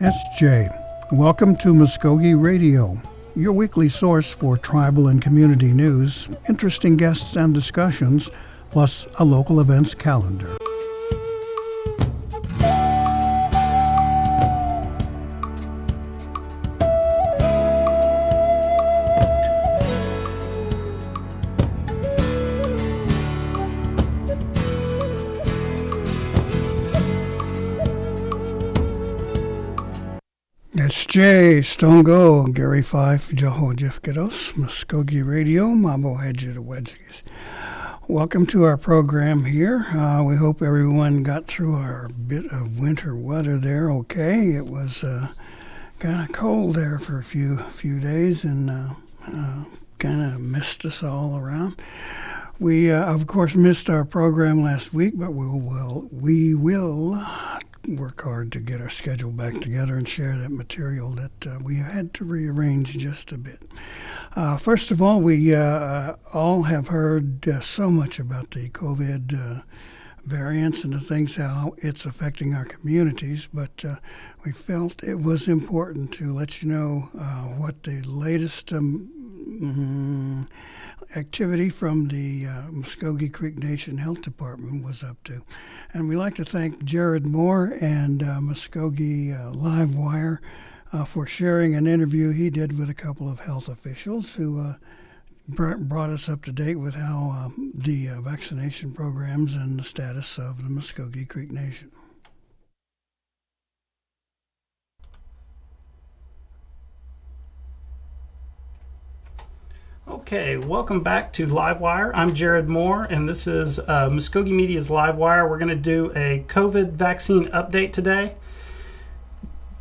SJ. Welcome to Mvskoke Radio, your weekly source for tribal and community news, interesting guests and discussions, plus a local events calendar. SJ, Stongo, Gary Fife, Joho Jifkados, Mvskoke Radio, Mabo Harjo the Wedges. Welcome to our program here. We hope everyone got through our bit of winter weather there okay. It was kind of cold there for a few days and kind of missed us all around. We, of course, missed our program last week, but we will work hard to get our schedule back together and share that material that we had to rearrange just a bit. First of all, we all have heard so much about the COVID variants and the things, how it's affecting our communities, but we felt it was important to let you know what the latest activity from the Mvskoke Creek Nation Health Department was up to. And we'd like to thank Jared Moore and Mvskoke Livewire for sharing an interview he did with a couple of health officials who brought us up to date with how the vaccination programs and the status of the Mvskoke Creek Nation. Okay, welcome back to Livewire. I'm Jared Moore, and this is Mvskoke Media's Livewire. We're going to do a COVID vaccine update today.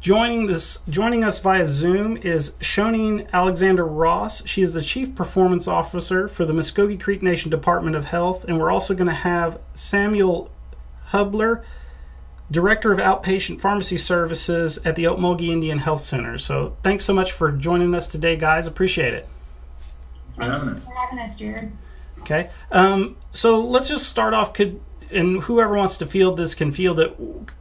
Joining us via Zoom is Shoneen Alexander Ross. She is the Chief Performance Officer for the Mvskoke Creek Nation Department of Health, and we're also going to have Samuel Hubler, Director of Outpatient Pharmacy Services at the Okmulgee Indian Health Center. So thanks so much for joining us today, guys. Appreciate it. Thanks for having us, Jared. Okay, so let's just start off. And whoever wants to field this can field it.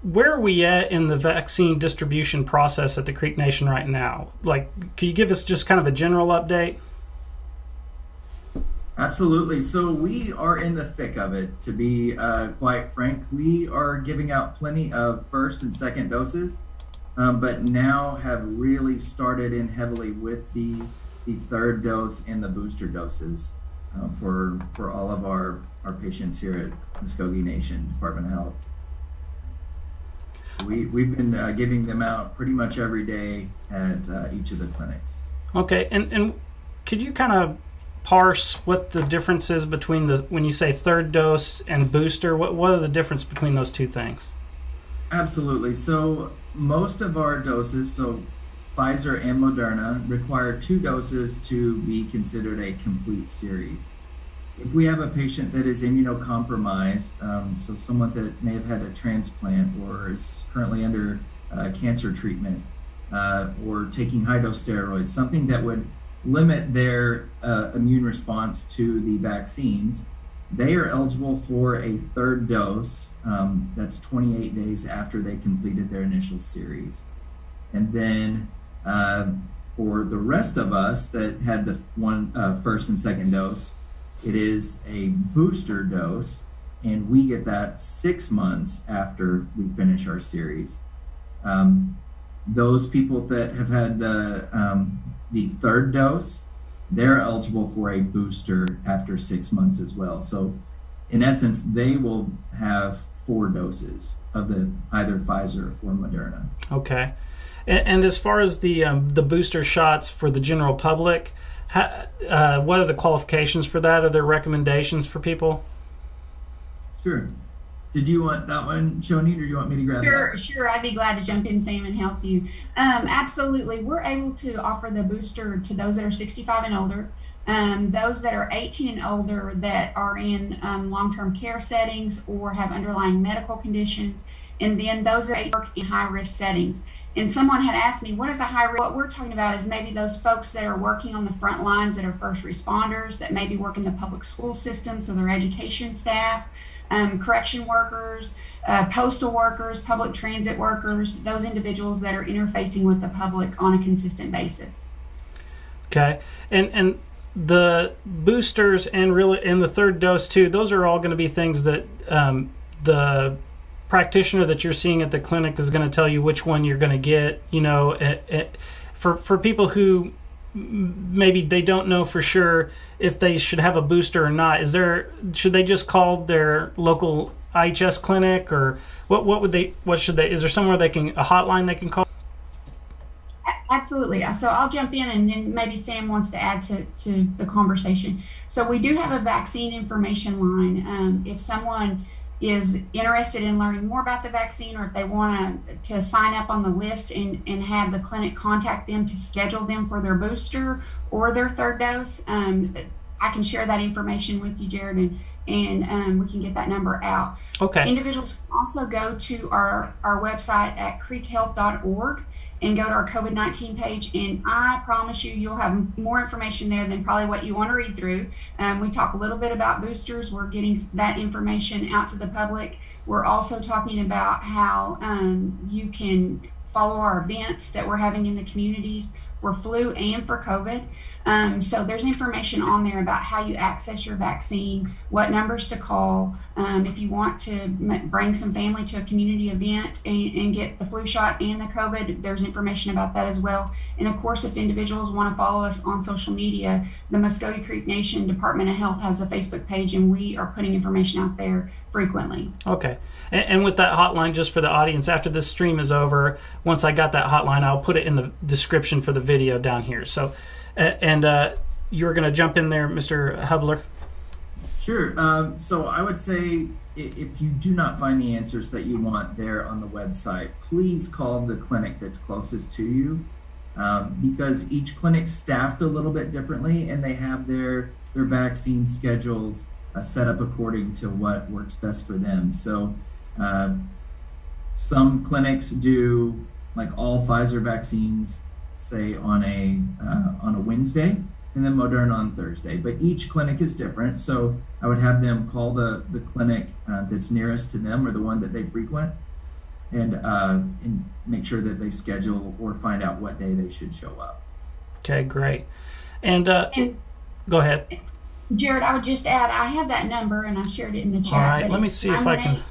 Where are we at in the vaccine distribution process at the Creek Nation right now? Like, can you give us just kind of a general update? Absolutely. So we are in the thick of it, to be quite frank. We are giving out plenty of first and second doses, but now have really started in heavily with the third dose and the booster doses for all of our patients here at Mvskoke Nation Department of Health. So we've been giving them out pretty much every day at each of the clinics. Okay, and could you kind of parse what the difference is between when you say third dose and booster? What are the difference between those two things? Absolutely. So most of our doses, so Pfizer and Moderna, require 2 doses to be considered a complete series. If we have a patient that is immunocompromised, so someone that may have had a transplant or is currently under cancer treatment or taking high-dose steroids, something that would limit their immune response to the vaccines, they are eligible for a third dose that's 28 days after they completed their initial series. And then for the rest of us that had the first and second dose, it is a booster dose, and we get that 6 months after we finish our series. Those people that have had the third dose, they're eligible for a booster after 6 months as well. So in essence, they will have 4 doses of either Pfizer or Moderna. Okay. And as far as the booster shots for the general public, what are the qualifications for that? Are there recommendations for people? Sure. Did you want that one, Shoneen, or do you want me to grab that? Sure. I'd be glad to jump in, Sam, and help you. Absolutely. We're able to offer the booster to those that are 65 and older, those that are 18 and older that are in long-term care settings or have underlying medical conditions, and then those that work in high-risk settings. And someone had asked me, what is a high risk? What we're talking about is maybe those folks that are working on the front lines that are first responders, that maybe work in the public school system, so their education staff, correction workers, postal workers, public transit workers, those individuals that are interfacing with the public on a consistent basis. Okay, and the boosters and the third dose too, those are all going to be things that the practitioner that you're seeing at the clinic is going to tell you which one you're going to get. For people who maybe they don't know for sure if they should have a booster or not, should they just call their local IHS clinic, or what should they, is there somewhere a hotline they can call? Absolutely. So I'll jump in, and then maybe Sam wants to add to the conversation. So we do have a vaccine information line. If someone is interested in learning more about the vaccine, or if they want to sign up on the list and have the clinic contact them to schedule them for their booster or their third dose, I can share that information with you, Jared, and we can get that number out. Okay. Individuals can also go to our website at creekhealth.org and go to our COVID-19 page, and I promise you'll have more information there than probably what you want to read through. We talk a little bit about boosters. We're getting that information out to the public. We're also talking about how you can follow our events that we're having in the communities for flu and for COVID. So there's information on there about how you access your vaccine, what numbers to call. If you want to bring some family to a community event and get the flu shot and the COVID, there's information about that as well. And of course, if individuals want to follow us on social media, the Mvskoke Creek Nation Department of Health has a Facebook page, and we are putting information out there frequently. Okay. And with that hotline, just for the audience, after this stream is over, once I got that hotline, I'll put it in the description for the video down here. So, you're going to jump in there, Mr. Hubler? Sure. So I would say if you do not find the answers that you want there on the website, please call the clinic that's closest to you, because each clinic's staffed a little bit differently, and they have their vaccine schedules set up according to what works best for them. So some clinics do like all Pfizer vaccines, say on a Wednesday, and then Moderna on Thursday. But each clinic is different, so I would have them call the clinic that's nearest to them, or the one that they frequent, and make sure that they schedule or find out what day they should show up. Okay, great. And go ahead. Jared, I would just add, I have that number, and I shared it in the chat. All right, let me see if I can.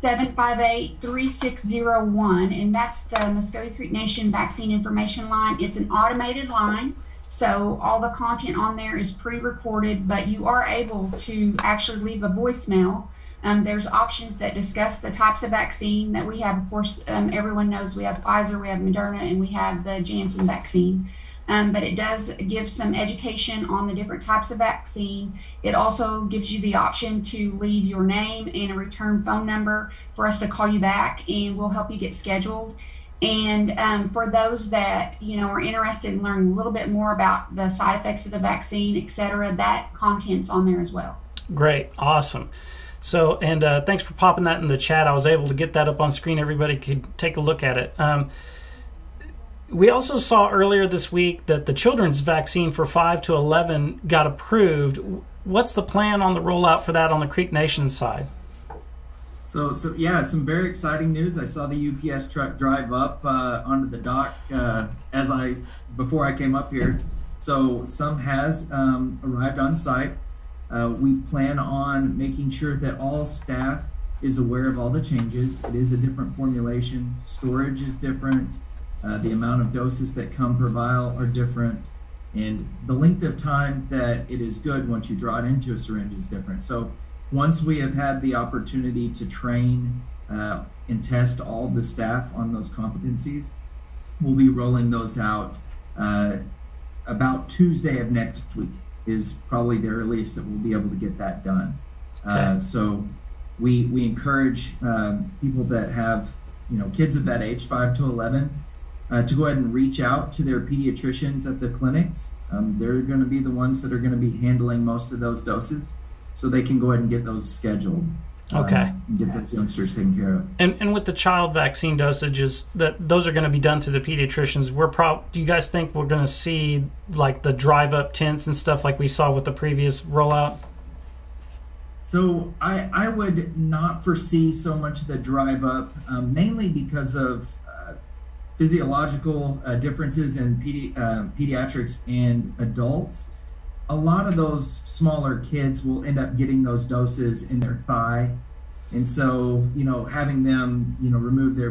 758-3601, and that's the Mvskoke Creek Nation Vaccine Information Line. It's an automated line, so all the content on there is pre-recorded, but you are able to actually leave a voicemail. There's options that discuss the types of vaccine that we have. Of course, everyone knows we have Pfizer, we have Moderna, and we have the Janssen vaccine. But it does give some education on the different types of vaccine. It also gives you the option to leave your name and a return phone number for us to call you back, and we'll help you get scheduled. And for those that are interested in learning a little bit more about the side effects of the vaccine, et cetera, that content's on there as well. Great, awesome. So, and thanks for popping that in the chat. I was able to get that up on screen. Everybody could take a look at it. We also saw earlier this week that the children's vaccine for 5 to 11 got approved. What's the plan on the rollout for that on the Creek Nation side? So yeah, some very exciting news. I saw the UPS truck drive up onto the dock before I came up here. So some has arrived on site. We plan on making sure that all staff is aware of all the changes. It is a different formulation. Storage is different. The amount of doses that come per vial are different, and the length of time that it is good once you draw it into a syringe is different. So once we have had the opportunity to train and test all the staff on those competencies, we'll be rolling those out about Tuesday of next week is probably the earliest that we'll be able to get that done. Okay. So we encourage people that have kids of that age, 5 to 11, to go ahead and reach out to their pediatricians at the clinics. They're going to be the ones that are going to be handling most of those doses, so they can go ahead and get those scheduled. Okay. And get those youngsters taken care of. And with the child vaccine dosages, those are going to be done through the pediatricians. Do you guys think we're going to see like the drive-up tents and stuff like we saw with the previous rollout? So I would not foresee so much of the drive up, mainly because of physiological differences in pediatrics and adults. A lot of those smaller kids will end up getting those doses in their thigh. And so, having them, remove their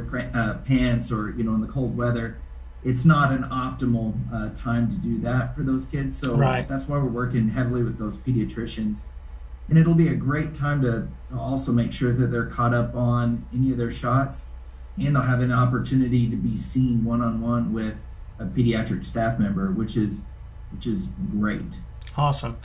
pants or, in the cold weather, it's not an optimal time to do that for those kids. So Right. that's why we're working heavily with those pediatricians. And it'll be a great time to also make sure that they're caught up on any of their shots, and they'll have an opportunity to be seen one-on-one with a pediatric staff member, which is great. Awesome.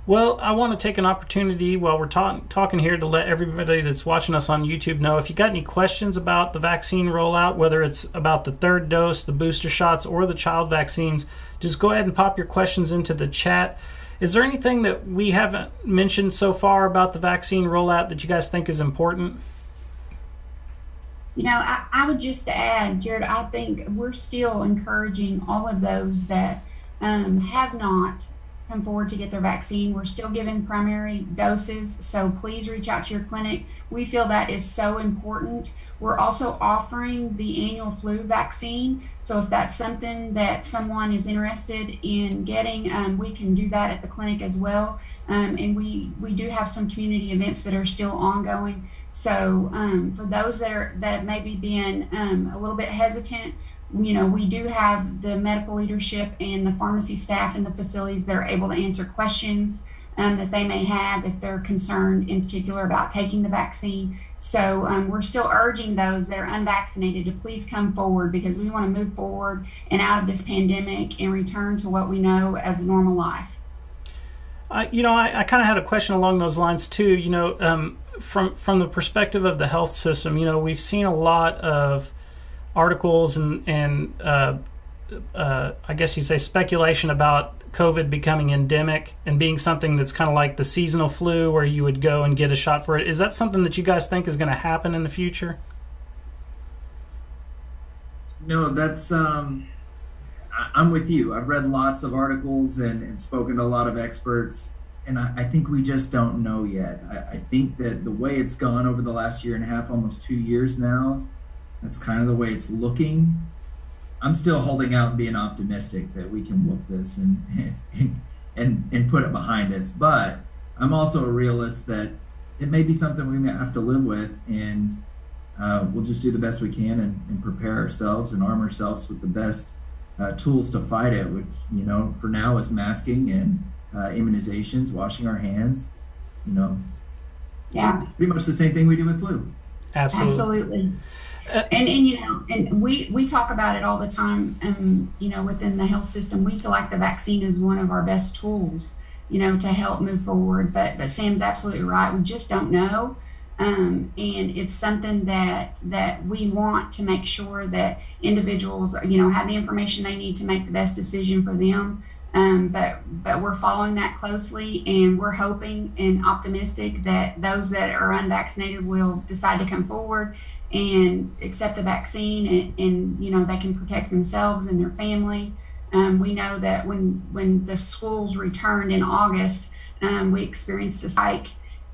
Well, I want to take an opportunity while we're talking here to let everybody that's watching us on YouTube know if you got any questions about the vaccine rollout, whether it's about the third dose, the booster shots, or the child vaccines, just go ahead and pop your questions into the chat. Is there anything that we haven't mentioned so far about the vaccine rollout that you guys think is important? I would just add, Jared, I think we're still encouraging all of those that have not come forward to get their vaccine. We're still giving primary doses, so please reach out to your clinic. We feel that is so important. We're also offering the annual flu vaccine, so if that's something that someone is interested in getting, we can do that at the clinic as well. And we do have some community events that are still ongoing. So for those that have maybe been a little bit hesitant, we do have the medical leadership and the pharmacy staff in the facilities that are able to answer questions that they may have if they're concerned in particular about taking the vaccine. So we're still urging those that are unvaccinated to please come forward, because we want to move forward and out of this pandemic and return to what we know as a normal life. I kind of had a question along those lines too. From the perspective of the health system, we've seen a lot of articles and I guess you say speculation about COVID becoming endemic and being something that's kind of like the seasonal flu where you would go and get a shot for it. Is that something that you guys think is going to happen in the future? No, that's I'm with you. I've read lots of articles and spoken to a lot of experts, and I think we just don't know yet. I think that the way it's gone over the last year and a half, almost 2 years now, that's kind of the way it's looking. I'm still holding out and being optimistic that we can whoop this and put it behind us. But I'm also a realist that it may be something we may have to live with, and we'll just do the best we can and prepare ourselves and arm ourselves with the best tools to fight it, which, for now is masking and immunizations, washing our hands, Yeah, pretty much the same thing we do with flu. absolutely. And we talk about it all the time. Within the health system, we feel like the vaccine is one of our best tools, to help move forward. But Sam's absolutely right. We just don't know, and it's something that we want to make sure that individuals, have the information they need to make the best decision for them. But we're following that closely, and we're hoping and optimistic that those that are unvaccinated will decide to come forward and accept the vaccine, and they can protect themselves and their family. We know that when the schools returned in August, we experienced a spike,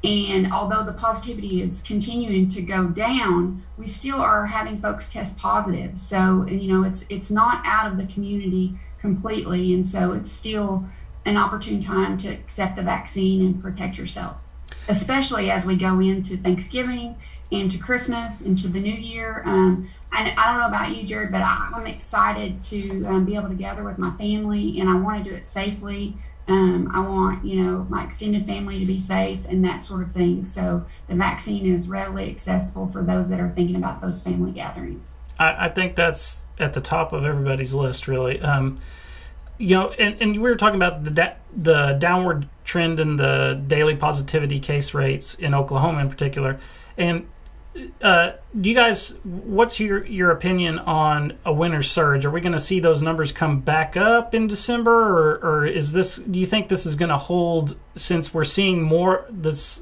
and although the positivity is continuing to go down, we still are having folks test positive. So it's not out of the community completely, and so it's still an opportune time to accept the vaccine and protect yourself, especially as we go into Thanksgiving and to Christmas and to the New Year. And I don't know about you, Jared, but I'm excited to be able to gather with my family, and I want to do it safely. I want my extended family to be safe and that sort of thing. So the vaccine is readily accessible for those that are thinking about those family gatherings. I think that's at the top of everybody's list, really. And we were talking about the downward trend in the daily positivity case rates in Oklahoma in particular. And do you guys, what's your opinion on a winter surge? Are we going to see those numbers come back up in December, or do you think this is going to hold since we're seeing more this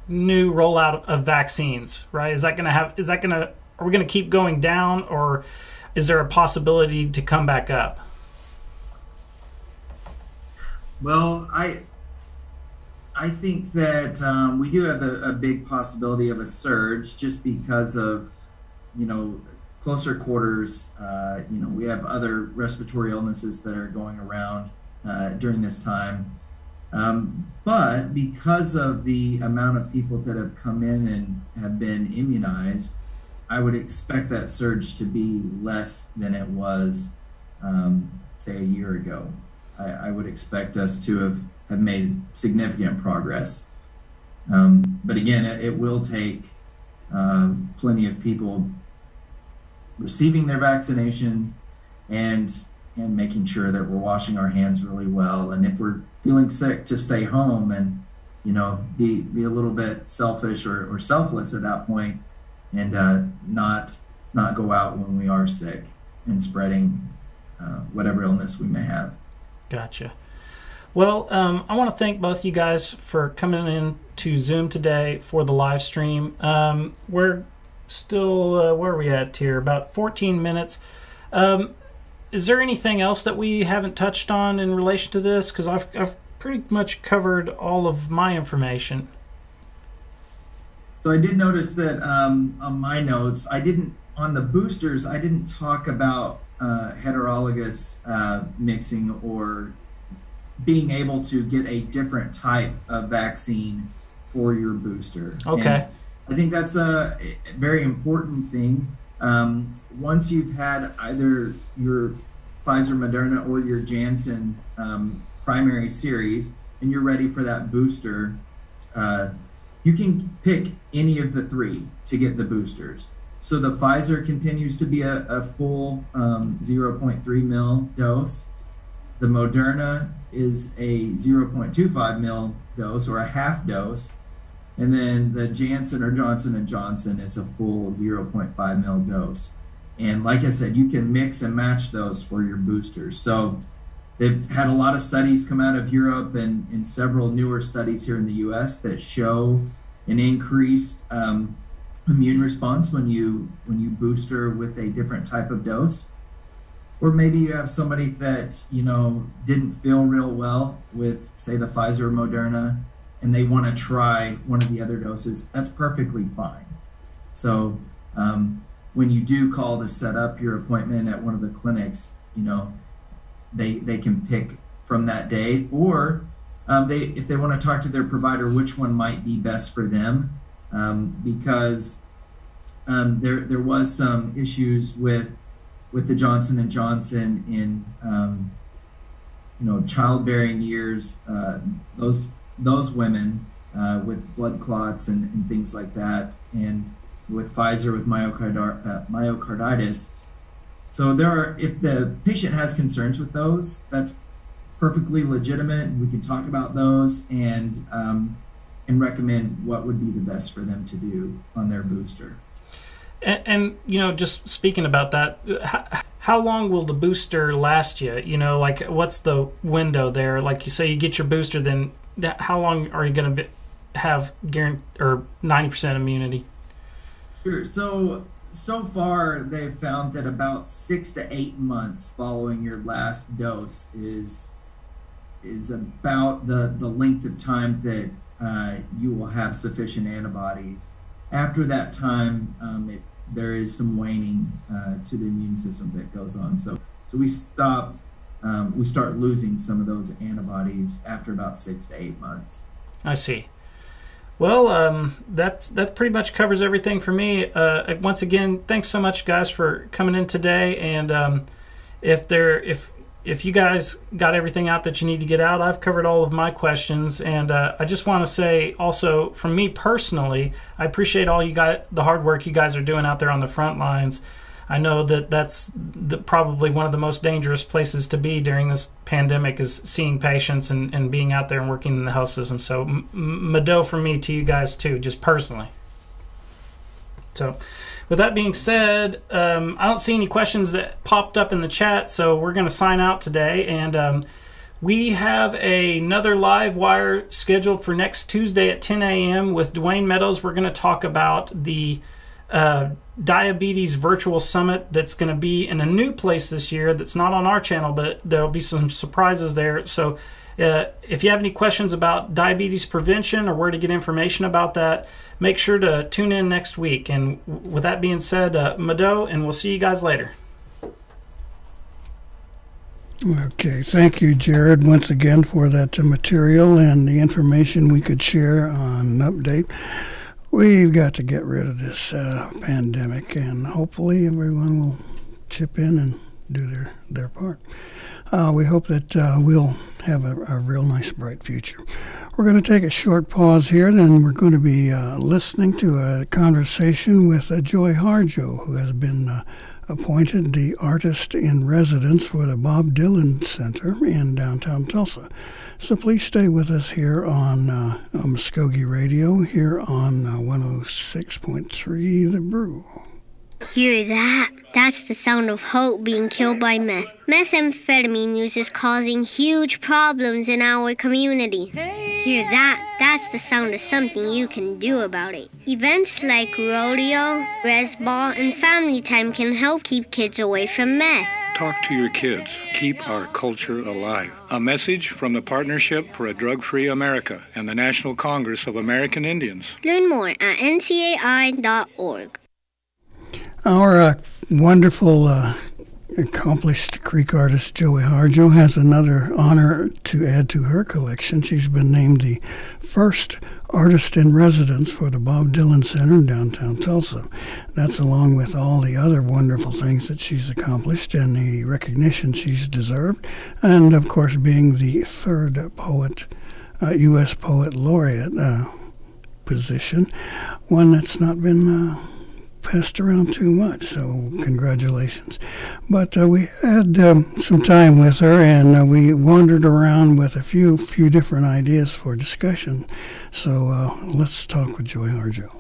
new rollout of vaccines, right? Are we going to keep going down, or is there a possibility to come back up? Well, I think that we do have a big possibility of a surge just because of, you know, closer quarters. We have other respiratory illnesses that are going around during this time. But because of the amount of people that have come in and have been immunized, I would expect that surge to be less than it was, say, a year ago. I would expect us to have made significant progress. But again, it will take plenty of people receiving their vaccinations and making sure that we're washing our hands really well. And if we're feeling sick, to stay home and be a little bit selfish or selfless at that point, and not go out when we are sick and spreading whatever illness we may have. Gotcha. Well, I want to thank both of you guys for coming in to Zoom today for the live stream. We're still, where are we at here? About 14 minutes. Is there anything else that we haven't touched on in relation to this? Because I've pretty much covered all of my information. So I did notice that on my notes, on the boosters, I didn't talk about heterologous mixing or being able to get a different type of vaccine for your booster. Okay. And I think that's a very important thing. Once you've had either your Pfizer, Moderna, or your Janssen primary series, and you're ready for that booster, you can pick any of the three to get the boosters. So the Pfizer continues to be a full 0.3 mil dose. The Moderna is a 0.25 mil dose or a half dose. And then the Janssen or Johnson & Johnson is a full 0.5 mil dose. And like I said, you can mix and match those for your boosters. So they've had a lot of studies come out of Europe and several newer studies here in the US that show an increased immune response when you booster with a different type of dose. Or maybe you have somebody that, didn't feel real well with, say, the Pfizer or Moderna, and they want to try one of the other doses. That's perfectly fine. So when you do call to set up your appointment at one of the clinics, they can pick from that day, or if they want to talk to their provider, which one might be best for them, because there was some issues with the Johnson & Johnson in childbearing years, those women with blood clots and things like that, and with Pfizer with myocarditis. So if the patient has concerns with those, that's perfectly legitimate, and we can talk about those and recommend what would be the best for them to do on their booster. And just speaking about that, how long will the booster last you? What's the window there? Like you say, you get your booster, then how long are you going to have guaranteed or 90% immunity? Sure. So far, they've found that about 6 to 8 months following your last dose is about the length of time that you will have sufficient antibodies. After that time, there is some waning to the immune system that goes on. So we start losing some of those antibodies after about 6 to 8 months. I see. Well, that pretty much covers everything for me. Once again, thanks so much, guys, for coming in today. And if you guys got everything out that you need to get out, I've covered all of my questions. And I just want to say also, from me personally, I appreciate all the hard work you guys are doing out there on the front lines. I know that that's probably one of the most dangerous places to be during this pandemic is seeing patients and being out there and working in the health system. So Mado from me to you guys too, just personally. So with that being said, I don't see any questions that popped up in the chat, so we're going to sign out today. And we have another live wire scheduled for next Tuesday at 10 a.m. with Dwayne Meadows. We're going to talk about the diabetes virtual summit that's going to be in a new place this year that's not on our channel, but there'll be some surprises there. So If you have any questions about diabetes prevention or where to get information about that, make sure to tune in next week. And with that being said, Mado, and we'll see you guys later. Okay, thank you, Jared, once again for that material and the information we could share on an update. We've got to get rid of this pandemic, and hopefully everyone will chip in and do their part. We hope that we'll have a real nice, bright future. We're going to take a short pause here, then we're going to be listening to a conversation with Joy Harjo, who has been appointed the artist in residence for the Bob Dylan Center in downtown Tulsa. So please stay with us here on Mvskoke Radio, here on 106.3 The Brew. Hear that? That's the sound of hope being killed by meth. Methamphetamine use is causing huge problems in our community. Hear that? That's the sound of something you can do about it. Events like rodeo, res ball, and family time can help keep kids away from meth. Talk to your kids. Keep our culture alive. A message from the Partnership for a Drug-Free America and the National Congress of American Indians. Learn more at ncai.org. Our wonderful, accomplished Creek artist, Joey Harjo, has another honor to add to her collection. She's been named the first artist in residence for the Bob Dylan Center in downtown Tulsa. That's along with all the other wonderful things that she's accomplished and the recognition she's deserved, and of course being the third poet, U.S. Poet Laureate position, one that's not been passed around too much, so congratulations. But we had some time with her, and we wandered around with a few different ideas for discussion. So let's talk with Joy Harjo.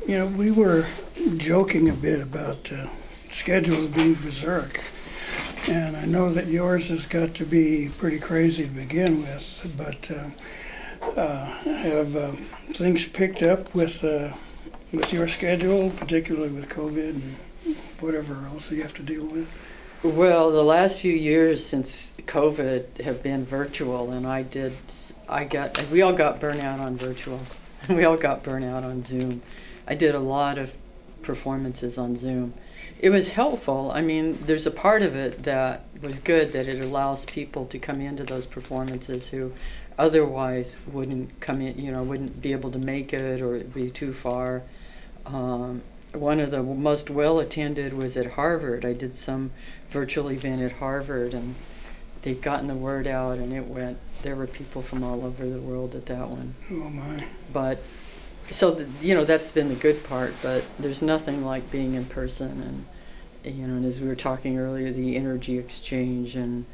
You know, we were joking a bit about schedules being berserk, and I know that yours has got to be pretty crazy to begin with, but have things picked up with your schedule, particularly with COVID and whatever else you have to deal with? Well, the last few years since COVID have been virtual, and we all got burnout on virtual. We all got burnout on Zoom. I did a lot of performances on Zoom. It was helpful. I mean, there's a part of it that was good, that it allows people to come into those performances who otherwise wouldn't come in, wouldn't be able to make it, or it'd be too far. One of the most well-attended was at Harvard. I did some virtual event at Harvard, and they'd gotten the word out, and there were people from all over the world at that one. Oh my. But, so, that's been the good part, but there's nothing like being in person, and as we were talking earlier, the energy exchange, and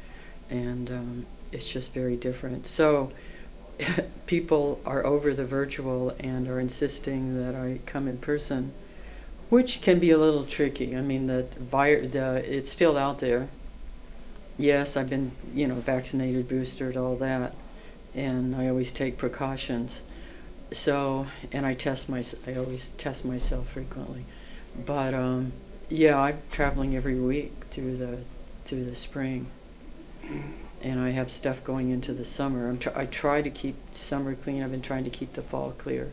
it's just very different. So people are over the virtual and are insisting that I come in person, which can be a little tricky. I mean, it's still out there. Yes, I've been, vaccinated, boosted, all that, and I always take precautions. So, and I always test myself frequently. But I'm traveling every week through the spring. And I have stuff going into the summer. I try to keep summer clean. I've been trying to keep the fall clear.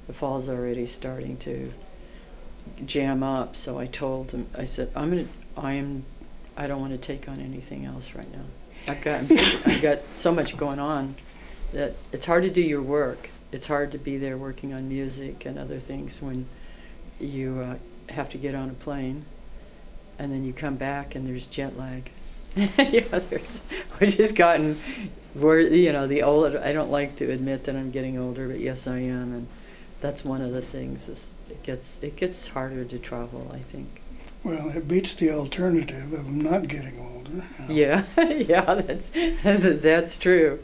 The fall's already starting to jam up. So I told them, I said, I don't want to take on anything else right now. I've got so much going on that it's hard to do your work. It's hard to be there working on music and other things when you have to get on a plane, and then you come back and there's jet lag. Which has gotten, the older, I don't like to admit that I'm getting older, but yes, I am, and that's one of the things. It gets harder to travel, I think. Well, it beats the alternative of not getting older. Yeah, that's true.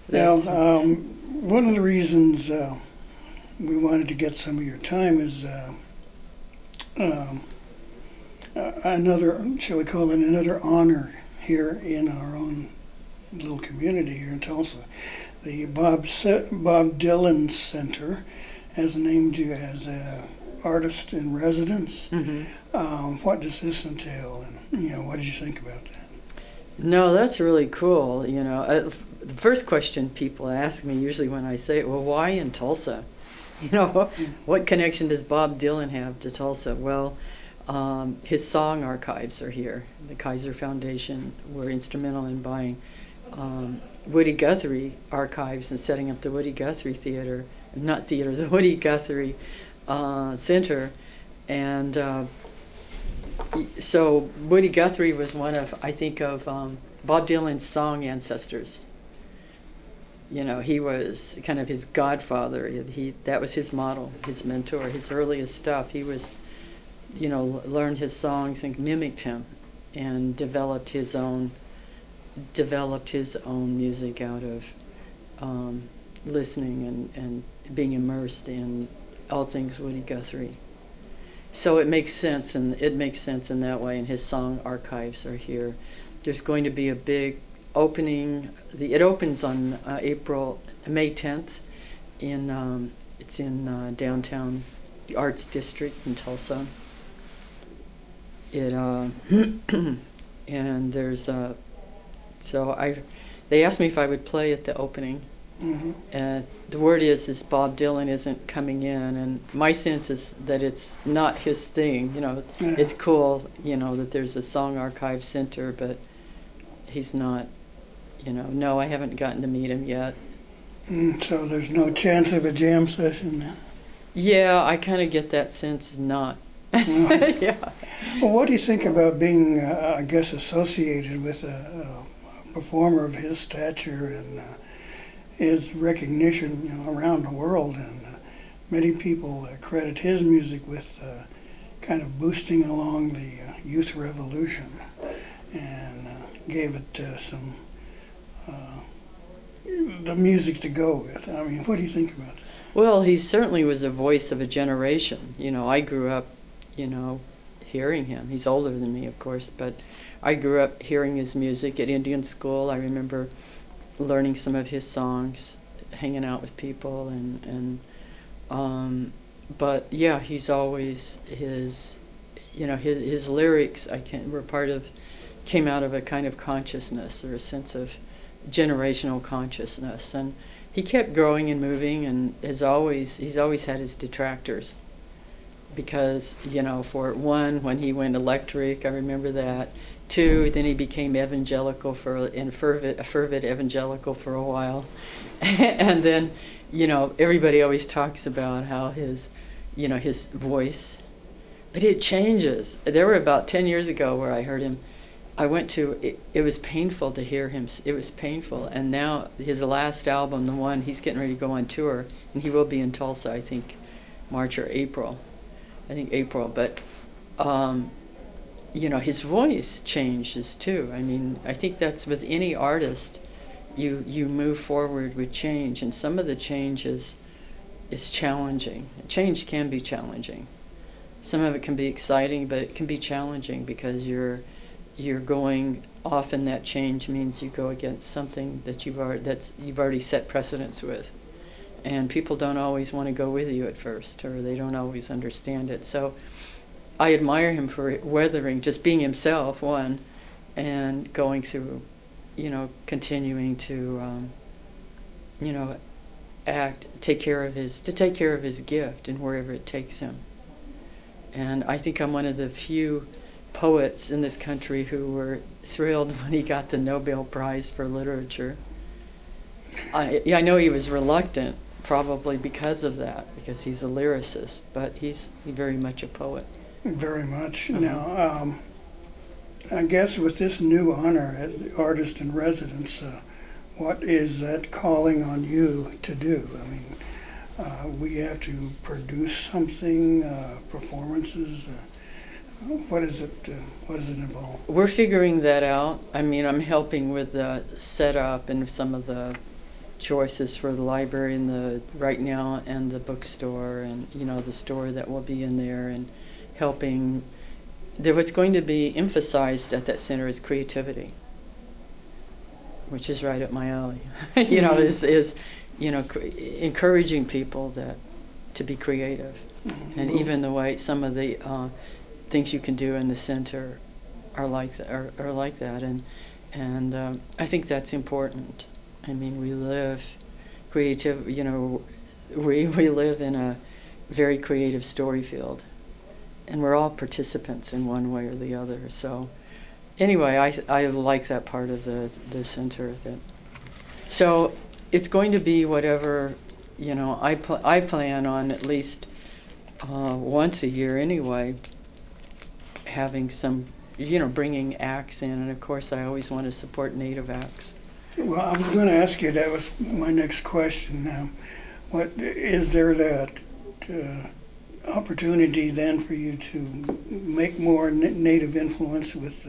One of the reasons we wanted to get some of your time is another, shall we call it, another honor here in our own little community here in Tulsa. The Bob Dylan Center has named you as an artist in residence. Mm-hmm. What does this entail, and what did you think about that? No, that's really cool. The first question people ask me usually when I say, well, why in Tulsa? What connection does Bob Dylan have to Tulsa? Well, his song archives are here. The Kaiser Foundation were instrumental in buying Woody Guthrie archives and setting up the Woody Guthrie the Woody Guthrie Center. And so Woody Guthrie was one of, I think, of Bob Dylan's song ancestors. He was kind of his godfather. That was his model, his mentor, his earliest stuff. He was, learned his songs and mimicked him, and developed his own music out of listening and being immersed in all things Woody Guthrie. So it makes sense, and it makes sense in that way. And his song archives are here. There's going to be a big opening. It opens on May 10th. It's in downtown, the Arts District in Tulsa. And there's they asked me if I would play at the opening. Mm-hmm. The word is Bob Dylan isn't coming in, and my sense is that it's not his thing. It's cool, that there's a song archive center, but he's not. No, I haven't gotten to meet him yet. So there's no chance of a jam session then? Yeah, I kind of get that sense not. Yeah. Well, what do you think about being, associated with a performer of his stature and his recognition, around the world? And many people credit his music with kind of boosting along the youth revolution, and gave it some the music to go with. I mean, what do you think about that? Well, he certainly was a voice of a generation. I grew up, hearing him. He's older than me, of course, but I grew up hearing his music at Indian school. I remember learning some of his songs, hanging out with people, but yeah, he's always his lyrics came out of a kind of consciousness, or a sense of generational consciousness, and he kept growing and moving, and he's always had his detractors, because for one, when he went electric, I remember that. Two, then he became evangelical a fervid evangelical for a while, and then everybody always talks about how his voice, but it changes. There were about 10 years ago where I heard him. It was painful to hear him. It was painful. And now his last album, the one, he's getting ready to go on tour, and he will be in Tulsa, I think, March or April. I think April. But, his voice changes too. I mean, I think that's with any artist, you move forward with change, and some of the change is challenging. Change can be challenging. Some of it can be exciting, but it can be challenging because you're going, often that change means you go against something that you've already set precedents with, and people don't always want to go with you at first, or they don't always understand it. So I admire him for weathering, just being himself, one, and going through, continuing to take care of his gift and wherever it takes him. And I think I'm one of the few poets in this country who were thrilled when he got the Nobel Prize for Literature. I know he was reluctant, probably because of that, because he's a lyricist, but he's very much a poet. Very much. Uh-huh. Now, I guess with this new honor as the artist in residence, what is that calling on you to do? I mean, we have to produce something, performances. What does it involve? We're figuring that out. I mean, I'm helping with the setup and some of the choices for the library and right now, and the bookstore, and the store that will be in there, and helping. What's going to be emphasized at that center is creativity, which is right up my alley. Is encouraging people to be creative, and even the way some of the things you can do in the center are like that, And I think that's important. I mean, we live creative, you know, we live in a very creative story field, and we're all participants in one way or the other. So anyway, I like that part of the center. So it's going to be whatever, you know, I plan on at least once a year anyway, having some, you know, bringing acts in. And of course, I always want to support Native acts. Well, I was going to ask you, that was my next question. What is there that opportunity then for you to make more Native influence with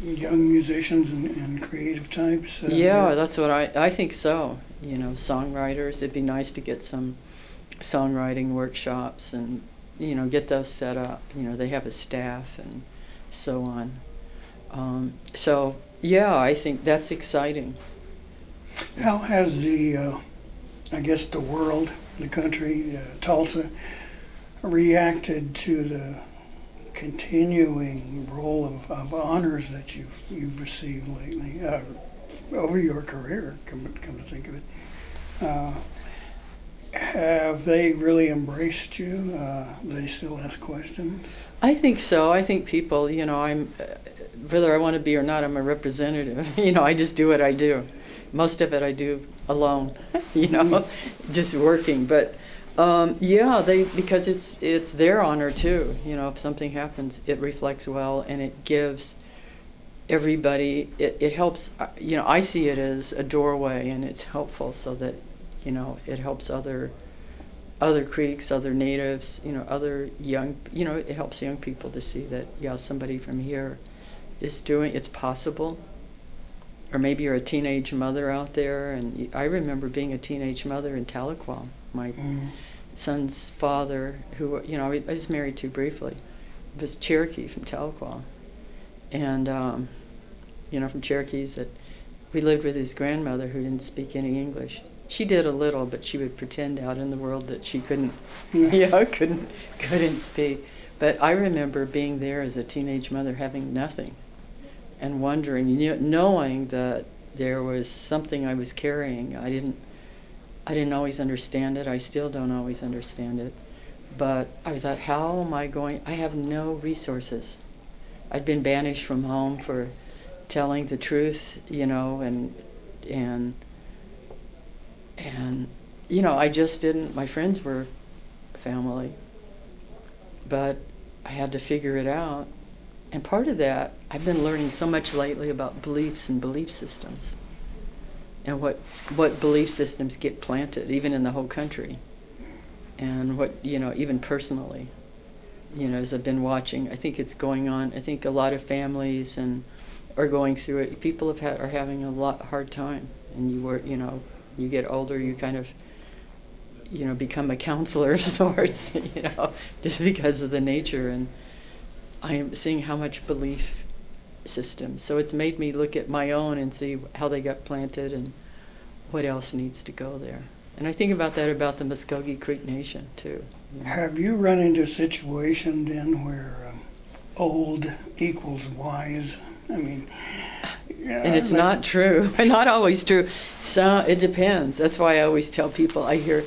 young musicians and creative types? Yeah, that's what I think so. You know, songwriters, it'd be nice to get some songwriting workshops and, you know, get those set up. You know, they have a staff and so on. So, yeah, I think that's exciting. How has I guess the world, the country, Tulsa, reacted to the continuing roll of honors that you've received lately over your career? Come to think of it, have they really embraced you? They still ask questions. I think so. I think people, you know, whether I want to be or not, I'm a representative. You know, I just do what I do. Most of it I do alone, you know, just working. But yeah, because it's their honor too. You know, if something happens, it reflects well, and it gives everybody. It helps. You know, I see it as a doorway, and it's helpful so that, you know, it helps other Creeks, other Natives, you know, other young. You know, it helps young people to see that, yeah, somebody from here is doing. It's possible. Or maybe you're a teenage mother out there, and I remember being a teenage mother in Tahlequah. My son's father, who, you know, I was married to briefly, was Cherokee from Tahlequah. And, you know, from Cherokees, that we lived with his grandmother who didn't speak any English. She did a little, but she would pretend out in the world that she couldn't, you know, couldn't speak. But I remember being there as a teenage mother having nothing, and wondering, you know, knowing that there was something I was carrying. I didn't always understand it. I still don't always understand it. But I thought, how am I going? I have no resources. I'd been banished from home for telling the truth, you know, and you know, I just didn't. My friends were family, but I had to figure it out. And part of that, I've been learning so much lately about beliefs and belief systems, and what belief systems get planted, even in the whole country, and what, you know, even personally, you know, as I've been watching, I think it's going on. I think a lot of families are going through it. People are having a hard time, and you know, you get older, you kind of, you know, become a counselor of sorts, you know, just because of the nature. And I am seeing how much belief systems. So it's made me look at my own and see how they got planted and what else needs to go there. And I think about that about the Mvskoke Creek Nation too. You know? Have you run into a situation then where old equals wise? I mean, yeah, and it's not true. Not always true. So it depends. That's why I always tell people. I hear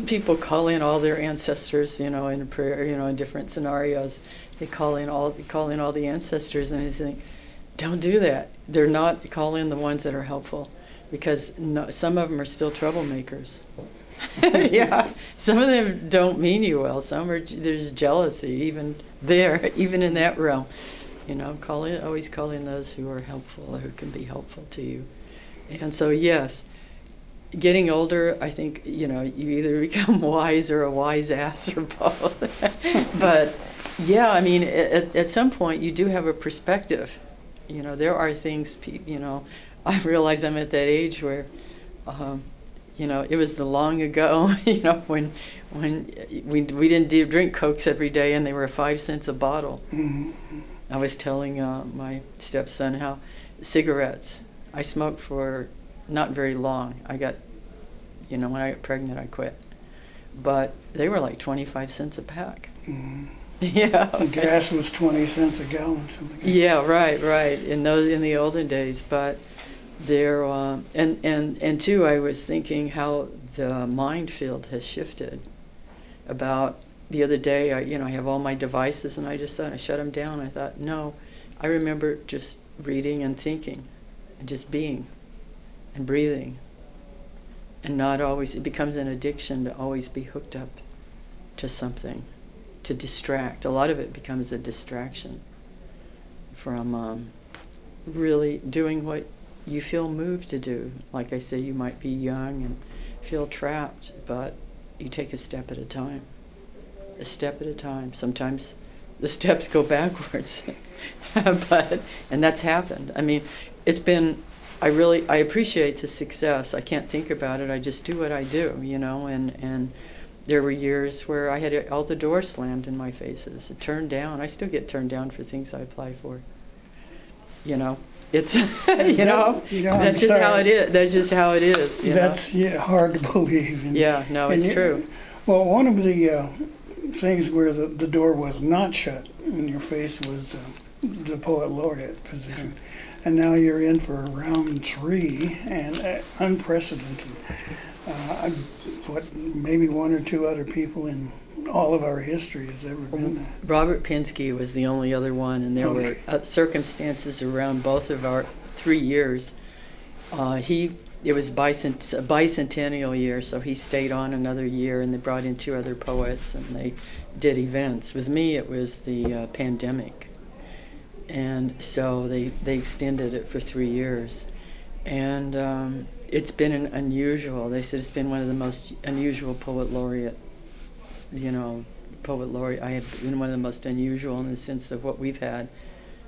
people call in all their ancestors, you know, in prayer, you know, in different scenarios. They call in all the ancestors, and they think, don't do that. They're not calling the ones that are helpful, because some of them are still troublemakers. Yeah, some of them don't mean you well. There's jealousy even in that realm. You know, always call in those who are helpful or who can be helpful to you. And so, yes, getting older, I think, you know, you either become wise or a wise ass or both. But yeah, I mean, at some point you do have a perspective. You know, there are things, you know, I realize I'm at that age where, you know, it was the long ago, you know, when we didn't drink Cokes every day and they were 5 cents a bottle. Mm-hmm. I was telling my stepson how cigarettes, I smoked for not very long. I got, you know, when I got pregnant, I quit. But they were like 25 cents a pack. Mm-hmm. Yeah. Gas was 20 cents a gallon, something. Yeah, right. In the olden days, but there, and too, I was thinking how the mind field has shifted. About the other day, I have all my devices, and I just thought I shut them down. I thought, no, I remember just reading and thinking, and just being, and breathing, and not always. It becomes an addiction to always be hooked up to something, to distract. A lot of it becomes a distraction from really doing what you feel moved to do. Like I say, you might be young and feel trapped, but you take a step at a time. A step at a time. Sometimes the steps go backwards, and that's happened. I mean, it's been. I appreciate the success. I can't think about it. I just do what I do, and there were years where I had all the doors slammed in my faces, turned down. I still get turned down for things I apply for. It's that's just how it is. That's just how it is. That's hard to believe. It's true. Well, one of the things where the door was not shut in your face was the poet laureate position, and now you're in for round 3 and unprecedented. Maybe one or two other people in all of our history has ever been that. Robert Pinsky was the only other one, and there were circumstances around both of our 3 years. It was a bicentennial year, so he stayed on another year, and they brought in 2 other poets, and they did events. With me, it was the pandemic, and so they extended it for 3 years, and it's been an unusual. They said it's been one of the most unusual poet laureate. I have been one of the most unusual in the sense of what we've had.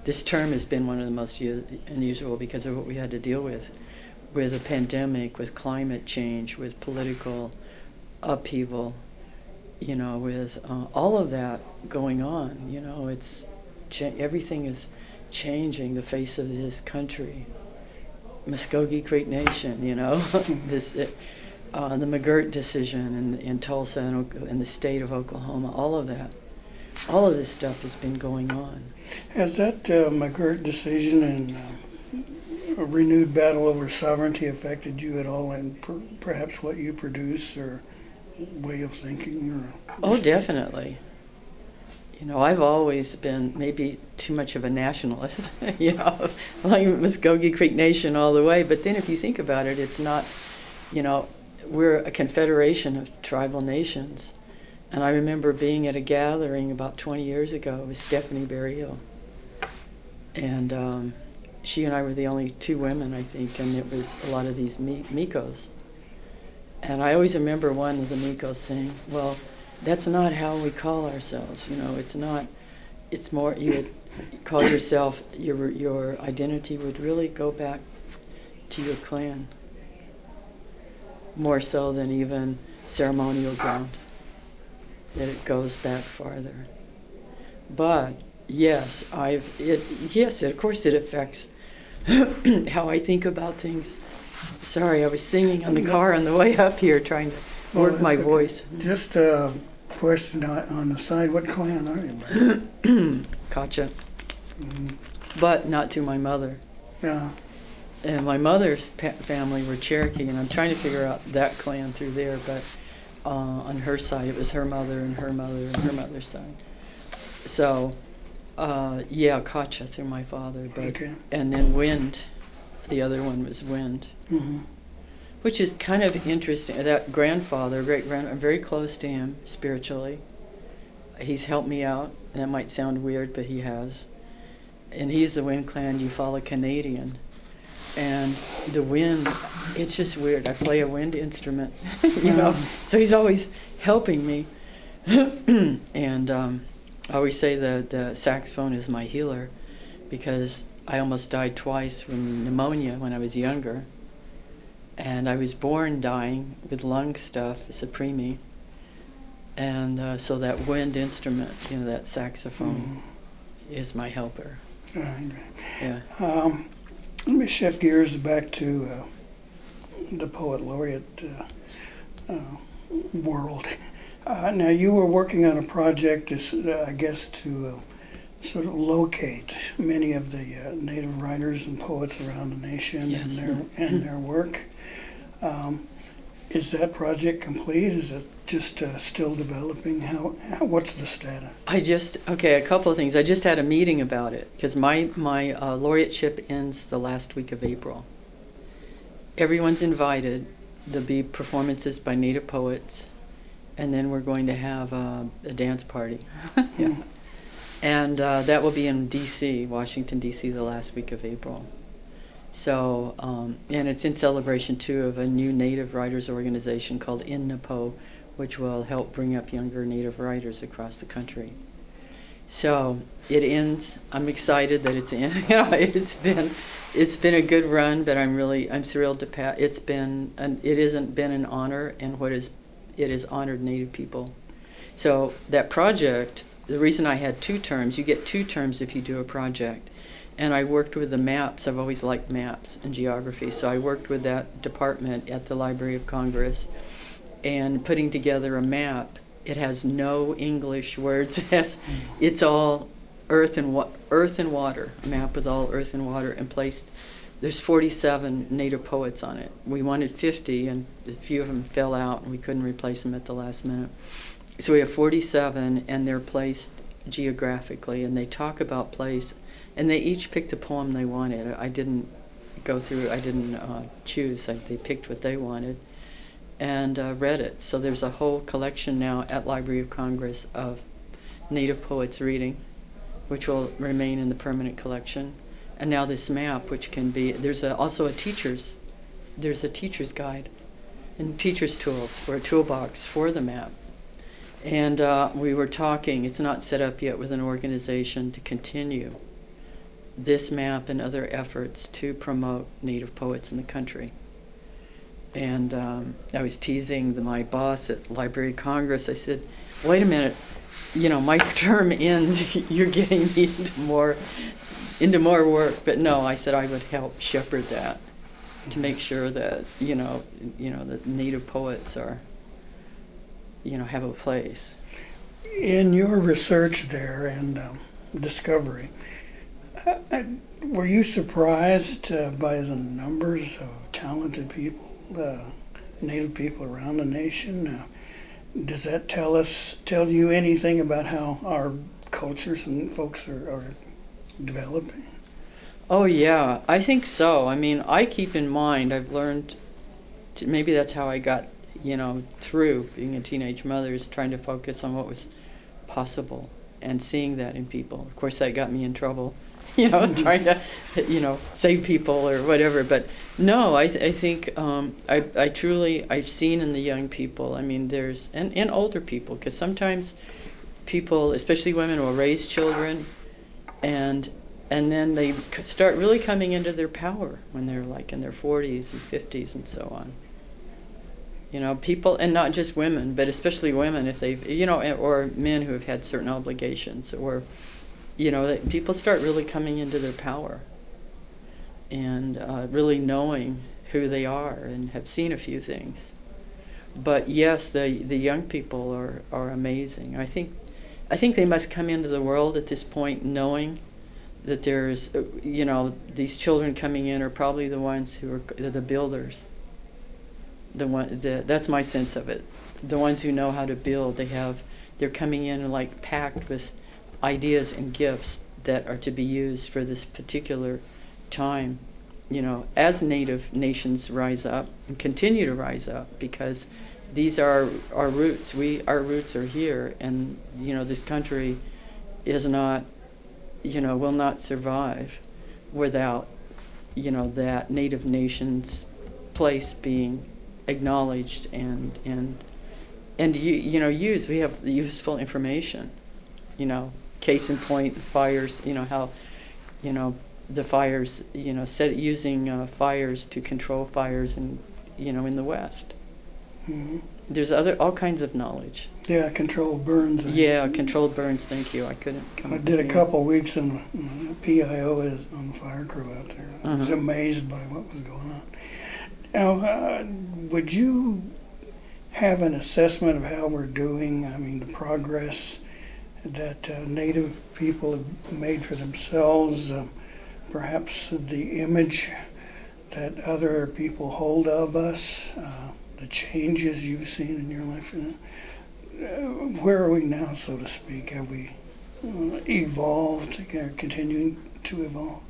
This term has been one of the most unusual because of what we had to deal with a pandemic, with climate change, with political upheaval, with all of that going on. Everything is changing the face of this country. Mvskoke Creek Nation, this. The McGirt decision in Tulsa and the state of Oklahoma, all of this stuff has been going on. Has that McGirt decision and a renewed battle over sovereignty affected you at all, and perhaps what you produce or way of thinking? Oh, definitely. I've always been maybe too much of a nationalist, like Mvskoke Creek Nation all the way. But then if you think about it, it's not, we're a confederation of tribal nations. And I remember being at a gathering about 20 years ago with Stephanie Berryhill. And she and I were the only 2 women, I think, and it was a lot of these Mikos. And I always remember one of the Mikos saying, well, that's not how we call ourselves. It's not, it's more, you would call yourself, your identity would really go back to your clan, more so than even ceremonial ground, that it goes back farther. But yes, of course it affects how I think about things. Sorry, I was singing on the car on the way up here, trying to work my voice. Just a question on the side, what clan are you? Kacha. But not to my mother. Yeah. And my mother's family were Cherokee, and I'm trying to figure out that clan through there, but on her side, it was her mother and her mother and her mother's side. So, Kacha through my father, but okay. And then Wind, the other one was Wind, which is kind of interesting. That grandfather, I'm very close to him spiritually. He's helped me out, and that might sound weird, but he has. And he's the Wind clan Eufaula Canadian. And the wind, it's just weird. I play a wind instrument, so he's always helping me. And I always say the saxophone is my healer, because I almost died twice from pneumonia when I was younger. And I was born dying with lung stuff, Supreme. And so that wind instrument, that saxophone, is my helper. Right. Yeah. Let me shift gears back to the poet laureate world. Now, you were working on a project, I guess, to sort of locate many of the native writers and poets around the nation. Yes. and their work. Is that project complete? Is it just still developing? What's the status? A couple of things. I just had a meeting about it because my laureateship ends the last week of April. Everyone's invited. There'll be performances by native poets, and then we're going to have a dance party. Yeah. And that will be in D.C., Washington, D.C., the last week of April. So, and it's in celebration, too, of a new Native writers organization called INNAPO, which will help bring up younger Native writers across the country. So it ends. I'm excited that it's in. It's been a good run, but I'm thrilled to pass. It hasn't been an honor, and it has honored Native people. So that project, the reason I had 2 terms, you get 2 terms if you do a project. And I worked with the maps. I've always liked maps and geography. So I worked with that department at the Library of Congress and putting together a map. It has no English words. It's all earth and water, a map with all earth and water, and there's 47 native poets on it. We wanted 50, and a few of them fell out, and we couldn't replace them at the last minute. So we have 47, and they're placed geographically, and they talk about place. And they each picked a poem they wanted. I didn't choose. They picked what they wanted and read it. So there's a whole collection now at Library of Congress of Native poets reading, which will remain in the permanent collection. And now this map, which can be, there's also a teacher's guide and teacher's tools for a toolbox for the map. And we were talking, it's not set up yet with an organization to continue this map and other efforts to promote Native poets in the country. And I was teasing my boss at Library of Congress. I said, wait a minute, my term ends, you're getting me into more work. But no, I said I would help shepherd that to make sure that, that Native poets are, have a place. In your research there and discovery, were you surprised by the numbers of talented people, Native people around the nation? Does that tell you anything about how our cultures and folks are developing? Oh yeah, I think so. I mean, I keep in mind, I've learned, maybe that's how I got, through being a teenage mother, is trying to focus on what was possible and seeing that in people. Of course, that got me in trouble. Trying to, save people or whatever. But no, I think I've seen in the young people, and older people, because sometimes people, especially women, will raise children and then they start really coming into their power when they're like in their 40s and 50s and so on. People, and not just women, but especially women, if they've, or men who have had certain obligations, or people start really coming into their power and really knowing who they are and have seen a few things. But yes, the young people are amazing. I think they must come into the world at this point knowing that there's, these children coming in are probably the ones who are the builders. That's my sense of it. The ones who know how to build, they're coming in and like packed with ideas and gifts that are to be used for this particular time, as Native nations rise up and continue to rise up, because these are our roots. Our roots are here, and this country is not, will not survive without, that Native nation's place being acknowledged and used. We have useful information, case in point, fires, how, the fires, using fires to control fires in the West. Mm-hmm. There's all kinds of knowledge. Yeah, controlled burns. Controlled burns, thank you. I couldn't come I up did with a the couple weeks in PIO on the fire crew out there. I was Uh-huh. amazed by what was going on. Now, would you have an assessment of how we're doing? I mean, the progress that Native people have made for themselves, perhaps the image that other people hold of us, the changes you've seen in your life. Where are we now, so to speak? Have we evolved, continuing to evolve?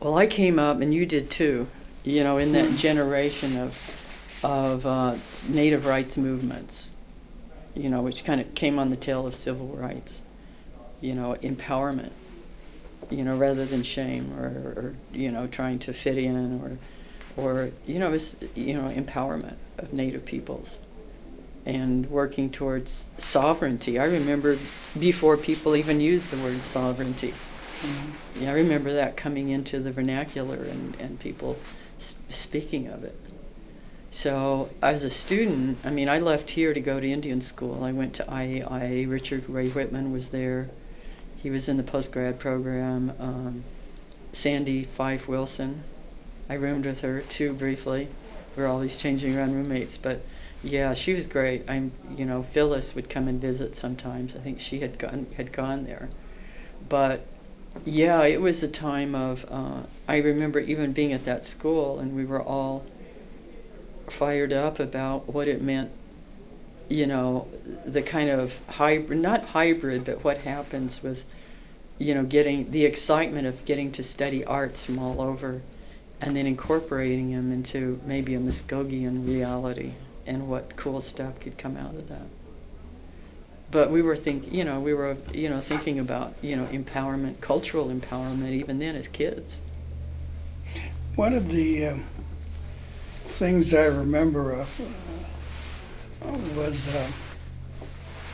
Well, I came up, and you did too, in that generation of Native rights movements, which kind of came on the tail of civil rights, empowerment, rather than shame or trying to fit in or it's, empowerment of Native peoples and working towards sovereignty. I remember before people even used the word sovereignty. Mm-hmm. Yeah, I remember that coming into the vernacular and people speaking of it. So as a student, I left here to go to Indian school. I went to IAIA. Richard Ray Whitman was there. He was in the postgrad program. Sandy Fife Wilson, I roomed with her too briefly. We were always changing around roommates, but yeah, she was great. Phyllis would come and visit sometimes. I think she had gone there, but yeah, it was a time of. I remember even being at that school, and we were all fired up about what it meant. The kind of hybrid, not hybrid, but what happens with, getting the excitement of getting to study arts from all over, and then incorporating them into maybe a Muskogean reality. And what cool stuff could come out of that. But we were thinking about, empowerment, cultural empowerment, even then as kids. One of the things I remember was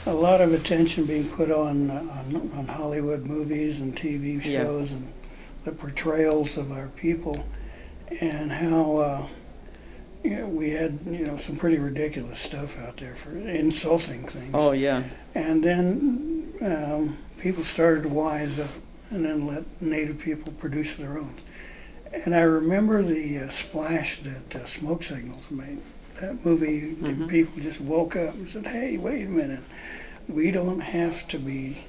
a lot of attention being put on Hollywood movies and TV shows, and the portrayals of our people, and how we had some pretty ridiculous stuff out there for insulting things. Oh yeah. And then people started to wise up and then let Native people produce their own. And I remember the splash that Smoke Signals made. That movie, mm-hmm. People just woke up and said, "Hey, wait a minute. We don't have to be,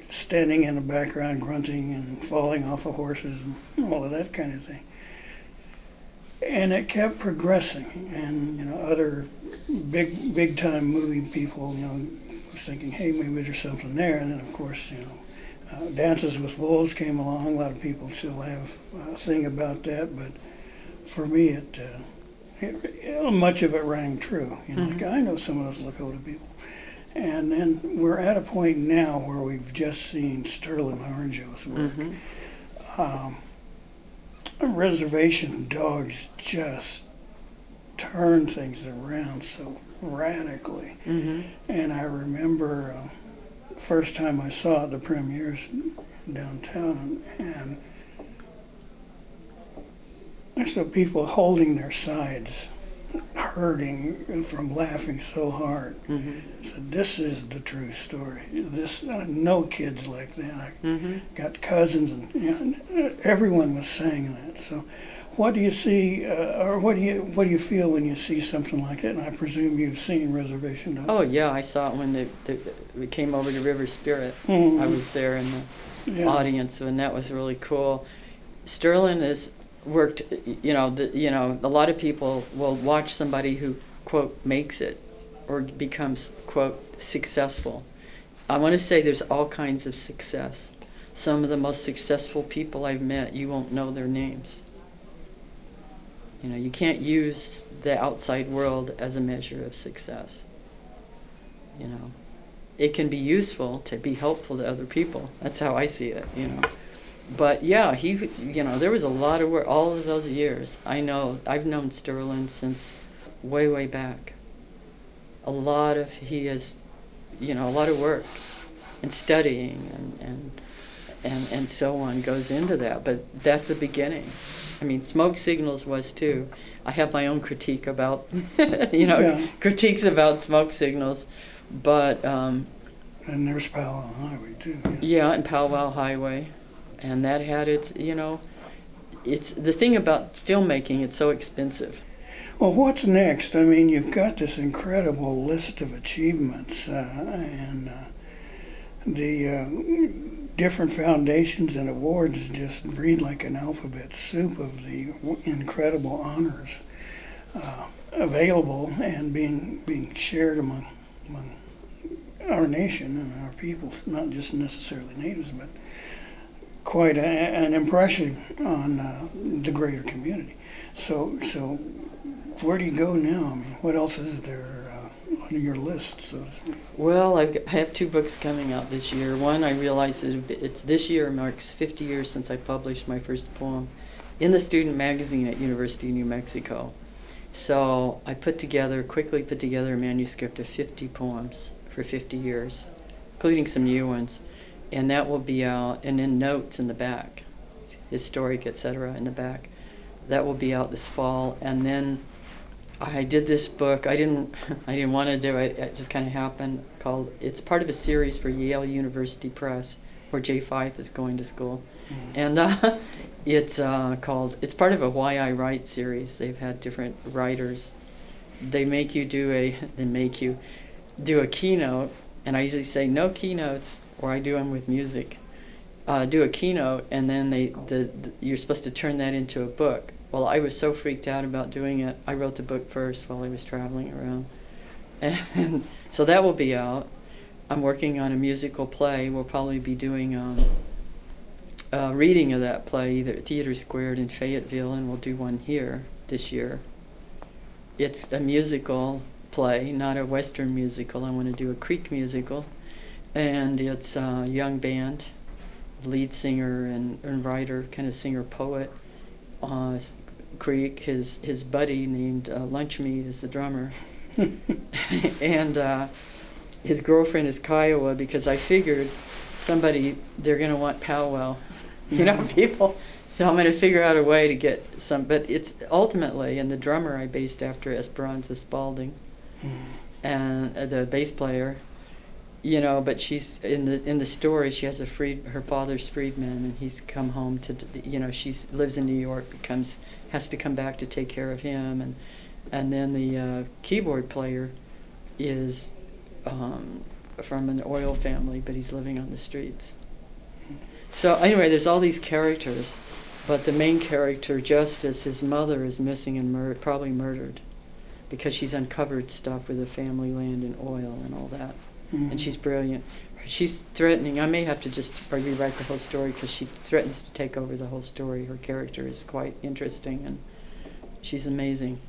standing in the background grunting and falling off of horses and all of that kind of thing." And it kept progressing, and other big time movie people, was thinking, "Hey, maybe there's something there." And then, of course, Dances with Wolves came along. A lot of people still have a thing about that, but for me, much of it rang true. Mm-hmm. Like I know some of those Lakota people, and then we're at a point now where we've just seen Sterling Harjo's work. Mm-hmm. Reservation Dogs just turn things around so radically. Mm-hmm. And I remember the first time I saw it, the premieres downtown, and I saw people holding their sides, hurting from laughing so hard. Mm-hmm. So this is the true story. I know kids like that. I mm-hmm. got cousins, and everyone was saying that. So, what do you see, or what do you feel when you see something like that? And I presume you've seen Reservation Dogs. Oh yeah, I saw it when we came over to River Spirit. Mm-hmm. I was there in the audience, and that was really cool. Sterling has worked, a lot of people will watch somebody who, quote, makes it or becomes, quote, successful. I want to say there's all kinds of success. Some of the most successful people I've met, you won't know their names. You can't use the outside world as a measure of success. It can be useful to be helpful to other people. That's how I see it, But yeah, there was a lot of work all of those years. I've known Sterling since way back. He has, a lot of work and studying and so on goes into that. But that's a beginning. Smoke Signals was too. I have my own critique about, critiques about Smoke Signals, but. And there's Powwow Highway too. Yeah, and Powwow Highway. And that had its, it's the thing about filmmaking, it's so expensive. Well, what's next? I mean, you've got this incredible list of achievements, and the different foundations and awards just read like an alphabet soup of the incredible honors available and being shared among our nation and our people, not just necessarily natives, but quite an impression on the greater community. So where do you go now? I mean, what else is there on your list, so to speak? Well, I have 2 books coming out this year. One, I realized that it's this year marks 50 years since I published my first poem in the student magazine at University of New Mexico. So I quickly put together a manuscript of 50 poems for 50 years, including some new ones. And that will be out, and then notes in the back, historic, etc. in the back. That will be out this fall. And then I did this book. I didn't want to do it. It just kind of happened. It's part of a series for Yale University Press, where Jay Fife is going to school. And it's part of a Why I Write series. They've had different writers. They make you do a keynote, and I usually say no keynotes, or I do them with music. Do a keynote, and then you're supposed to turn that into a book. Well, I was so freaked out about doing it, I wrote the book first while I was traveling around. And so that will be out. I'm working on a musical play. We'll probably be doing a reading of that play, either at Theater Squared in Fayetteville, and we'll do one here this year. It's a musical play, not a Western musical. I want to do a Creek musical. And it's a young band, lead singer and writer, kind of singer-poet. Creek, his buddy named Lunchmeat is the drummer. And his girlfriend is Kiowa, because I figured they're going to want powwow, people. So I'm going to figure out a way to get some, but it's ultimately, and the drummer I based after Esperanza Spalding, and the bass player, but she's in the story. She has her father's freedman, and he's come home to, she lives in New York, has to come back to take care of him, and then the keyboard player is from an oil family, but he's living on the streets. So anyway, there's all these characters, but the main character, Justice, his mother is missing and probably murdered, because she's uncovered stuff with the family land and oil and all that. And she's brilliant. She's threatening. I may have to just rewrite the whole story, because she threatens to take over the whole story. Her character is quite interesting, and she's amazing,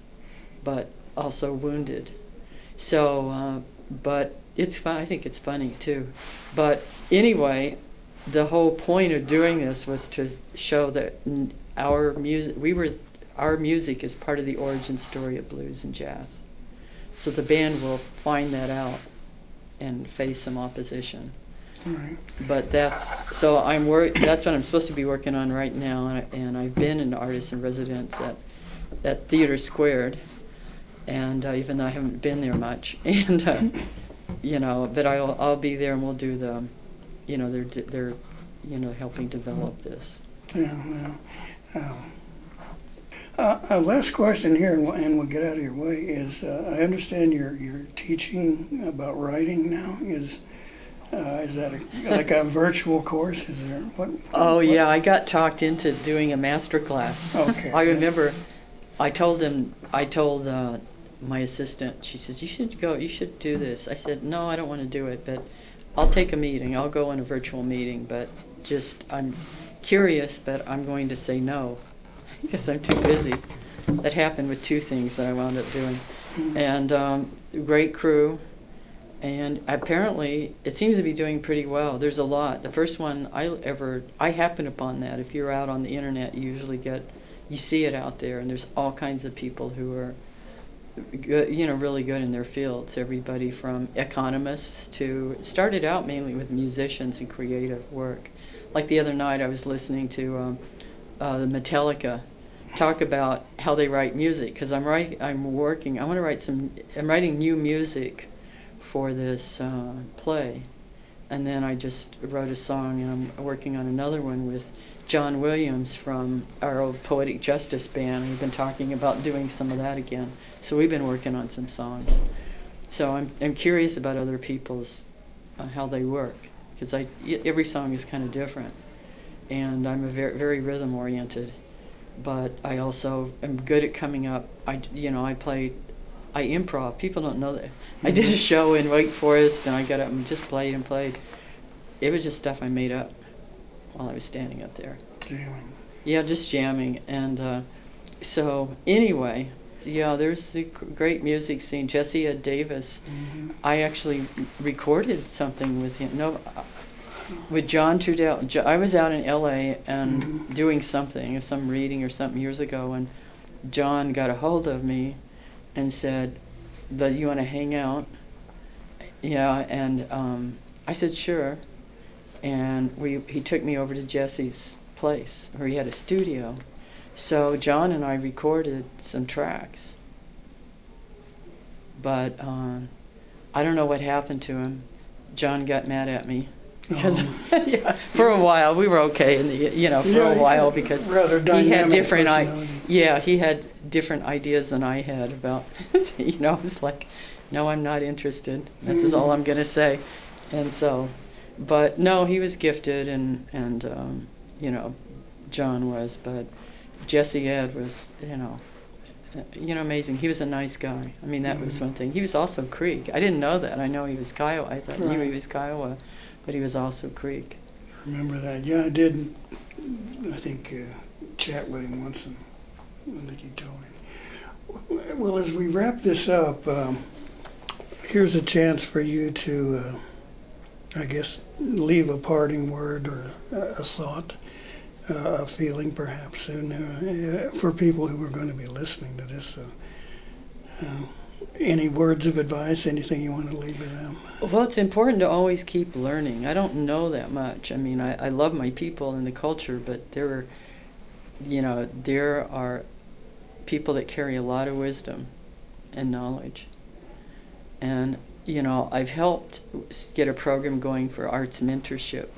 but also wounded. So, but it's fun. I think it's funny too. But anyway, the whole point of doing this was to show that our music is part of the origin story of blues and jazz. So the band will find that out and face some opposition. Right. But that's what I'm supposed to be working on right now, and I've been an artist in residence at Theater Squared, and even though I haven't been there much, and but I'll be there, and we'll do the, they're helping develop this. Yeah. Last question here, and we'll get out of your way, is I understand you're teaching about writing now. Is that like a virtual course? Is there what? Yeah, I got talked into doing a master class. Okay. I remember I told my assistant, she says, you should do this. I said, no, I don't want to do it, but I'll take a meeting. I'll go in a virtual meeting, but I'm curious, but I'm going to say no, because I'm too busy. That happened with 2 things that I wound up doing. And great crew, and apparently it seems to be doing pretty well. There's a lot. The first one I happened upon that. If you're out on the internet, you usually you see it out there, and there's all kinds of people who are good, really good in their fields. Everybody from economists to, it started out mainly with musicians and creative work. Like the other night I was listening to the Metallica talk about how they write music, because I'm writing new music for this play, and then I just wrote a song, and I'm working on another one with John Williams from our old Poetic Justice band. We've been talking about doing some of that again. So we've been working on some songs. So I'm curious about other people's, how they work, because every song is kind of different. And I'm a very rhythm oriented, but I also am good at coming up. I improv. People don't know that. I did a show in Wake Forest, and I got up and just played and played. It was just stuff I made up while I was standing up there. Jamming. Yeah, just jamming. And so anyway, yeah, there's the great music scene. Jesse Ed Davis. Mm-hmm. I actually recorded something with him. No, with John Trudell. I was out in L.A. and doing something, some reading or something years ago, and John got a hold of me and said, "You want to hang out?" Yeah, and I said, "Sure." And he took me over to Jesse's place, where he had a studio. So John and I recorded some tracks. But I don't know what happened to him. John got mad at me. Because yeah, for a while we were okay, a while, because he had different he had different ideas than I had about it's like, no, I'm not interested. That's is all I'm gonna say. And so, but no, he was gifted, and John was, but Jesse Ed was amazing. He was a nice guy. I mean, that was one thing. He was also Creek. I didn't know that. I know he was Kiowa. I thought he was Kiowa. But he was also Creek. Remember that? Yeah, I did. I think chat with him once, and I think he told me. Well, as we wrap this up, here's a chance for you to, I guess, leave a parting word or a thought, a feeling, perhaps, and for people who are going to be listening to this. Any words of advice? Anything you want to leave with them? Well, it's important to always keep learning. I don't know that much. I mean, I love my people and the culture, but there are people that carry a lot of wisdom and knowledge. And, I've helped get a program going for arts mentorship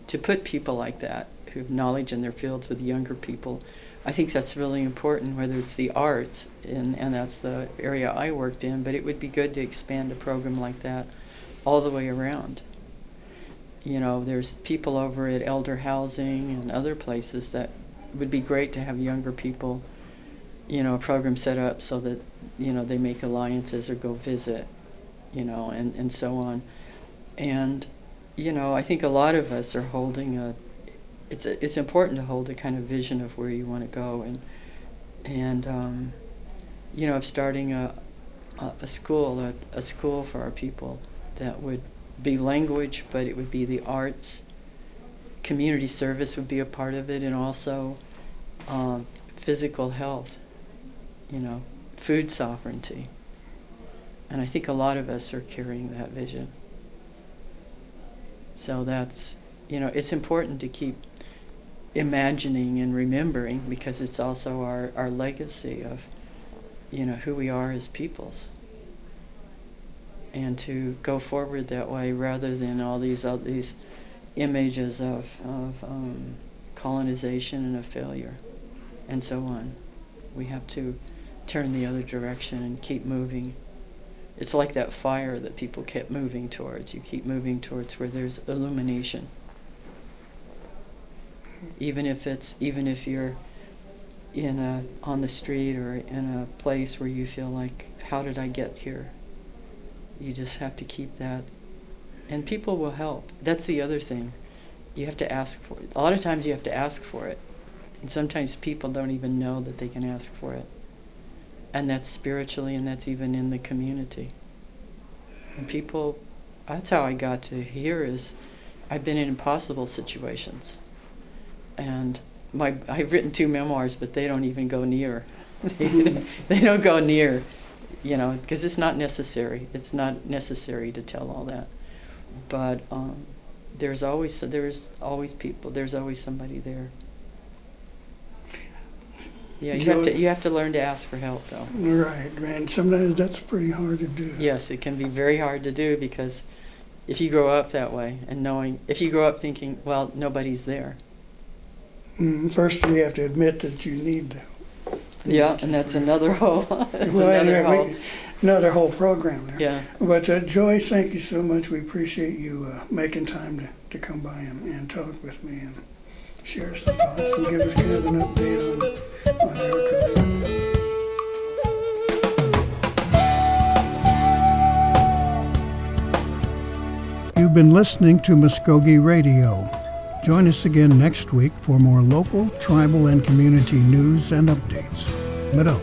to put people like that who have knowledge in their fields with younger people. I think that's really important, whether it's the arts, and that's the area I worked in, but it would be good to expand a program like that all the way around. There's people over at elder housing and other places that would be great to have younger people, a program set up so that, they make alliances or go visit, and so on. And, I think a lot of us are holding it's important to hold a kind of vision of where you want to go, and of starting a school for our people that would be language, but it would be the arts. Community service would be a part of it, and also physical health, food sovereignty. And I think a lot of us are carrying that vision. So that's, it's important to keep imagining and remembering, because it's also our legacy of, who we are as peoples. And to go forward that way rather than all these images of colonization and of failure and so on. We have to turn the other direction and keep moving. It's like that fire that people kept moving towards. You keep moving towards where there's illumination. Even if you're on the street or in a place where you feel like, how did I get here? You just have to keep that. And people will help. That's the other thing. You have to ask for it. A lot of times you have to ask for it. And sometimes people don't even know that they can ask for it. And that's spiritually, and that's even in the community. And people, that's how I got to here, is I've been in impossible situations. And I've written 2 memoirs, but they don't even go near. They don't go near, because it's not necessary. It's not necessary to tell all that. But there's always people. There's always somebody there. Yeah, you have to learn to ask for help, though. Right, and sometimes that's pretty hard to do. Yes, it can be very hard to do, because if you grow up that way and if you grow up thinking, well, nobody's there, First, you have to admit that you need the Yeah, and that's another whole, that's Well, another yeah, whole, another whole program there. yeah. But Joyce, thank you so much. We appreciate you making time to come by and talk with me and share some thoughts and give us kind of an update on your career. You've been listening to Mvskoke Radio. Join us again next week for more local, tribal, and community news and updates. Madam.